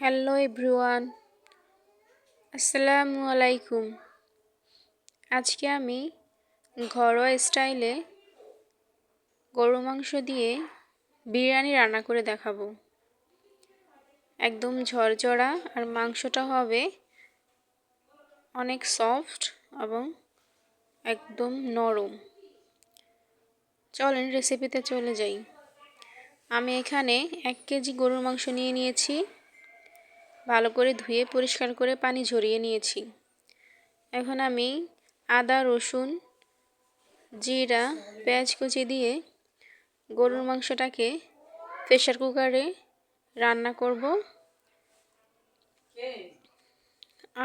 Hello everyone, আসসালামু আলাইকুম। আজকে আমি ঘরোয়া স্টাইলে গরু মাংস দিয়ে বিরিয়ানি রান্না করে দেখাবো। একদম ঝরঝরা আর মাংসটা হবে অনেক সফট এবং একদম নরম। চলেন রেসিপিতে চলে যাই। আমি এখানে 1 কেজি গরুর মাংস নিয়ে নিয়েছি। ভালো করে ধুয়ে পরিষ্কার করে পানি ঝরিয়ে নিয়েছি। এখন আমি আদা, রসুন, জিরা, পেঁয়াজ কুচি দিয়ে গরুর মাংসটাকে প্রেসার কুকারে রান্না করব।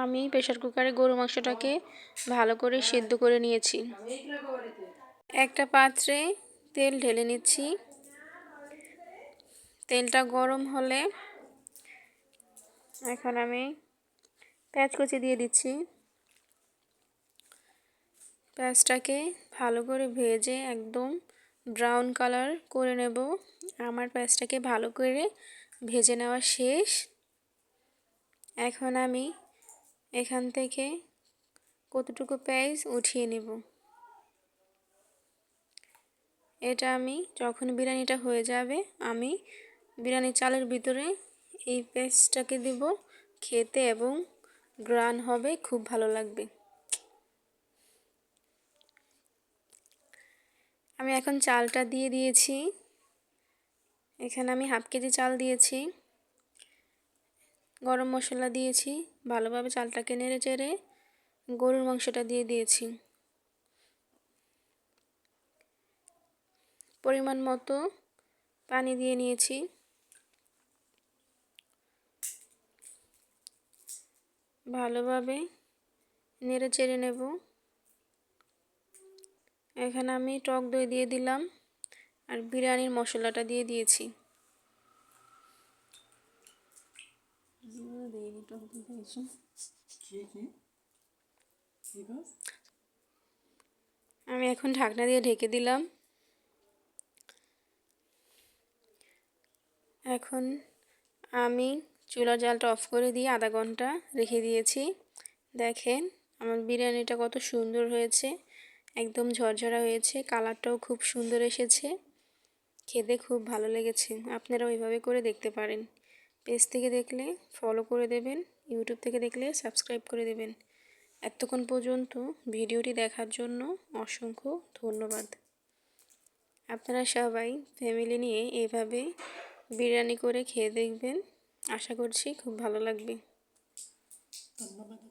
আমি প্রেসার কুকারে গরুর মাংসটাকে ভালো করে সিদ্ধ করে নিয়েছি। একটা পাত্রে তেল ঢেলে নিচ্ছি। তেলটা গরম হলে এখন আমি পেঁয়াজ কুচি দিয়ে দিচ্ছি। পেঁয়াজটাকে ভালো করে ভেজে একদম ব্রাউন কালার করে নেব। আমার পেঁয়াজটাকে ভালো করে ভেজে নেওয়া শেষ। এখন আমি এখান থেকে কতটুকু পেঁয়াজ উঠিয়ে নেব। এটা আমি যখন বিরিয়ানিটা হয়ে যাবে, আমি বিরিয়ানি চালের ভিতরে এই পেঁয়াজটাকে দেব। খেতে এবং গ্রান হবে, খুব ভালো লাগবে। আমি এখন চালটা দিয়ে দিয়েছি। এখানে আমি 1/2 কেজি চাল দিয়েছি। গরম মশলা দিয়েছি। ভালোভাবে চালটাকে নেড়ে চেড়ে গরুর মাংসটা দিয়ে দিয়েছি। পরিমাণ মতো পানি দিয়ে নিয়েছি। ভালোভাবে নেড়ে চেড়ে নেব। এখানে আমি টক দই দিয়ে দিলাম আর বিরিয়ানির মশলাটা দিয়ে দিয়েছি। আমি এখন ঢাকনা দিয়ে ঢেকে দিলাম। এখন আমি চুলার জালটা অফ করে দিয়ে আধা ঘন্টা রেখে দিয়েছি। দেখেন আমার বিরিয়ানিটা কত সুন্দর হয়েছে, একদম ঝরঝরা হয়েছে, কালারটাও খুব সুন্দর এসেছে, খেতে খুব ভালো লেগেছে। আপনারা ওইভাবে করে দেখতে পারেন। পেজ থেকে দেখলে ফলো করে দেবেন, ইউটিউব থেকে দেখলে সাবস্ক্রাইব করে দেবেন। এতক্ষণ পর্যন্ত ভিডিওটি দেখার জন্য অসংখ্য ধন্যবাদ। আপনারা সবাই ফ্যামিলি নিয়ে এইভাবে বিরিয়ানি করে খেয়ে দেখবেন। আশা করছি খুব ভালো লাগবে। ধন্যবাদ।